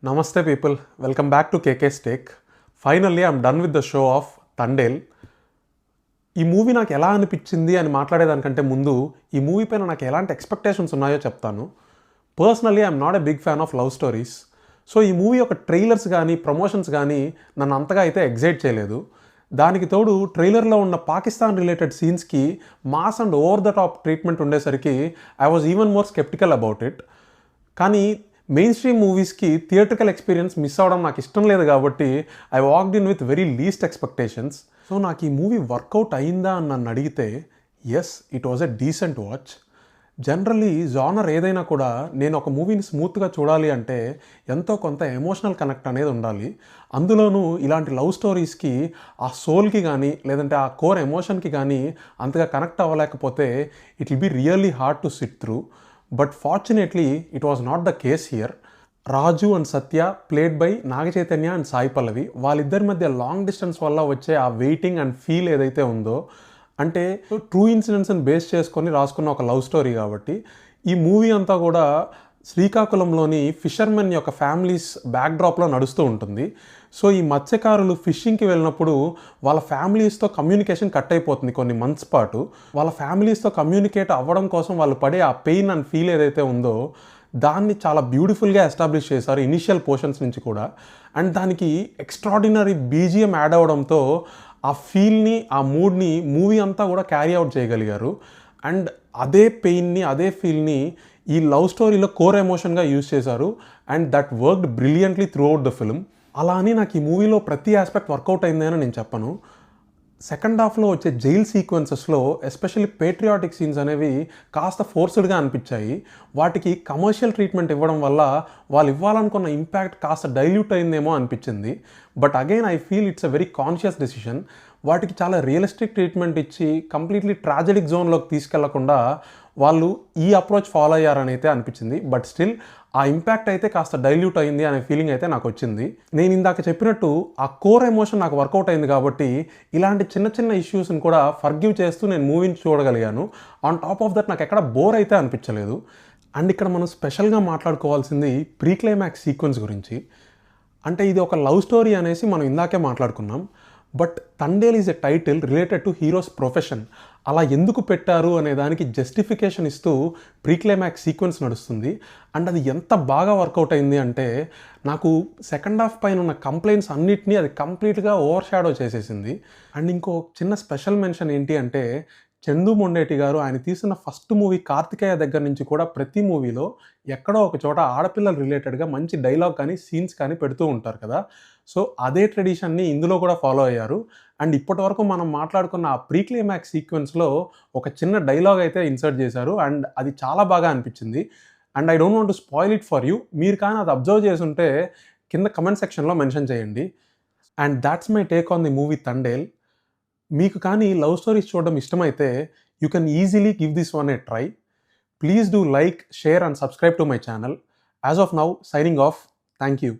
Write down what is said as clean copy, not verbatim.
Namaste people, welcome back to KK's Take. Finally, I'm done with the show of Tandel. ఈ movie నాకు ఎలా అనిపించింది అని మాట్లాడేదానికంటే ముందు ఈ మూవీ పైన నాకు ఎలాంటి ఎక్స్పెక్టేషన్స్ ఉన్నాయో చెప్తాను. Personally I'm not a big fan of love stories. So ఈ మూవీ యొక్క ట్రైలర్స్ కానీ ప్రమోషన్స్ కానీ నన్ను అంతగా అయితే ఎగ్జైట్ చేయలేదు. దానికి తోడు ట్రైలర్లో ఉన్న పాకిస్తాన్ రిలేటెడ్ సీన్స్కి mass and over the top treatment ఉండేసరికి I was even more sceptical about it. కానీ మెయిన్ స్ట్రీమ్ మూవీస్కి థియేట్రికల్ ఎక్స్పీరియన్స్ మిస్ అవ్వడం నాకు ఇష్టం లేదు కాబట్టి I walked in with very least expectations. So నాకు ఈ మూవీ వర్కౌట్ అయిందా అని నన్ను అడిగితే yes, it was a decent watch. Generally genre ఏదైనా కూడా నేను ఒక మూవీని స్మూత్గా చూడాలి అంటే ఎంతో కొంత ఎమోషనల్ కనెక్ట్ అనేది ఉండాలి. అందులోనూ ఇలాంటి లవ్ స్టోరీస్కి ఆ సోల్కి కానీ లేదంటే ఆ కోర్ ఎమోషన్కి కానీ అంతగా కనెక్ట్ అవ్వలేకపోతే it will be really hard to sit through. But fortunately it was not the case here. Raju and Satya played by Naga Chaitanya and Sai Pallavi, వాళ్ళిద్దరి మధ్య లాంగ్ డిస్టెన్స్ వల్ల వచ్చే ఆ వెయిటింగ్ అండ్ ఫీల్ ఏదైతే ఉందో, అంటే ట్రూ ఇన్సిడెంట్స్ని బేస్ చేసుకొని రాసుకున్న ఒక లవ్ స్టోరీ కాబట్టి ఈ మూవీ అంతా కూడా శ్రీకాకుళంలోని ఫిషర్మెన్ యొక్క ఫ్యామిలీస్ బ్యాక్డ్రాప్లో నడుస్తూ ఉంటుంది. సో ఈ మత్స్యకారులు ఫిషింగ్కి వెళ్ళినప్పుడు వాళ్ళ ఫ్యామిలీస్తో కమ్యూనికేషన్ కట్ అయిపోతుంది కొన్ని మంత్స్ పాటు. వాళ్ళ ఫ్యామిలీస్తో కమ్యూనికేట్ అవ్వడం కోసం వాళ్ళు పడే ఆ పెయిన్ అండ్ ఫీల్ ఏదైతే ఉందో దాన్ని చాలా బ్యూటిఫుల్గా ఎస్టాబ్లిష్ చేశారు ఇనిషియల్ పోర్షన్స్ నుంచి కూడా. అండ్ దానికి ఎక్స్ట్రాడినరీ బీజిఎం యాడ్ అవ్వడంతో ఆ ఫీల్ని ఆ మూడ్ని మూవీ అంతా కూడా క్యారీ అవుట్ చేయగలిగారు. అండ్ అదే పెయిన్ని అదే ఫీల్ని ఈ లవ్ స్టోరీలో కోర్ ఎమోషన్గా యూజ్ చేశారు. And that worked brilliantly through out the film. అలా అని నాకు ఈ మూవీలో ప్రతి ఆస్పెక్ట్ వర్కౌట్ అయిందని నేను చెప్పను. సెకండ్ హాఫ్లో వచ్చే జైల్ సీక్వెన్సెస్లో ఎస్పెషల్లీ పేట్రియాటిక్ సీన్స్ అనేవి కాస్త ఫోర్స్డ్గా అనిపించాయి. వాటికి కమర్షియల్ ట్రీట్మెంట్ ఇవ్వడం వల్ల వాళ్ళు ఇవ్వాలనుకున్న ఇంపాక్ట్ కాస్త డైల్యూట్ అయిందేమో అనిపించింది. But again I feel it's a very conscious decision. వాటికి చాలా రియలిస్టిక్ ట్రీట్మెంట్ ఇచ్చి కంప్లీట్లీ ట్రాజెడిక్ జోన్లోకి తీసుకెళ్లకుండా వాళ్ళు ఈ అప్రోచ్ ఫాలో అయ్యారని అయితే అనిపించింది. బట్ స్టిల్ ఆ ఇంపాక్ట్ అయితే కాస్త డైల్యూట్ అయింది అనే ఫీలింగ్ అయితే నాకు వచ్చింది. నేను ఇందాక చెప్పినట్టు ఆ కోర్ ఎమోషన్ నాకు వర్కౌట్ అయింది కాబట్టి ఇలాంటి చిన్న చిన్న ఇష్యూస్ని కూడా ఫర్గివ్ చేస్తూ నేను మూవీని చూడగలిగాను. ఆన్ టాప్ ఆఫ్ దట్ నాకు ఎక్కడ బోర్ అయితే అనిపించలేదు. అండ్ ఇక్కడ మనం స్పెషల్గా మాట్లాడుకోవాల్సింది ప్రీ క్లైమాక్స్ సీక్వెన్స్ గురించి. అంటే ఇది ఒక లవ్ స్టోరీ అనేసి మనం ఇందాకే మాట్లాడుకున్నాం. But Thandel is a title related to heroes profession. అలా ఎందుకు పెట్టారు అనే దానికి జస్టిఫికేషన్ ఇస్తూ ప్రీ క్లైమాక్స్ సీక్వెన్స్ నడుస్తుంది. అండ్ అది ఎంత బాగా వర్కౌట్ అయింది అంటే నాకు సెకండ్ హాఫ్ పైన ఉన్న కంప్లైంట్స్ అన్నిటినీ అది కంప్లీట్గా ఓవర్ షాడో చేసేసింది. అండ్ ఇంకో చిన్న స్పెషల్ మెన్షన్ ఏంటి అంటే చందు మొండేటి గారు ఆయన తీసిన ఫస్ట్ మూవీ కార్తికేయ దగ్గర నుంచి కూడా ప్రతి మూవీలో ఎక్కడో ఒక చోట ఆడపిల్లల రిలేటెడ్గా మంచి డైలాగ్ కానీ సీన్స్ కానీ పెడుతూ ఉంటారు కదా. సో అదే ట్రెడిషన్ని ఇందులో కూడా ఫాలో అయ్యారు. అండ్ ఇప్పటి వరకు మనం మాట్లాడుకున్న ఆ ప్రీ క్లైమాక్స్ సీక్వెన్స్లో ఒక చిన్న డైలాగ్ అయితే ఇన్సర్ట్ చేశారు. అండ్ అది చాలా బాగా అనిపించింది. And I don't want to spoil it for you. మీరు కానీ అది అబ్జర్వ్ చేసుంటే కింద కమెంట్ సెక్షన్లో మెన్షన్ చేయండి. And that's my take on the movie Thandel. మీకు కానీ లవ్ స్టోరీస్ చూడడం ఇష్టమైతే you can easily give this one A try. Please do like, share and subscribe to my channel. As of now, signing off. Thank you.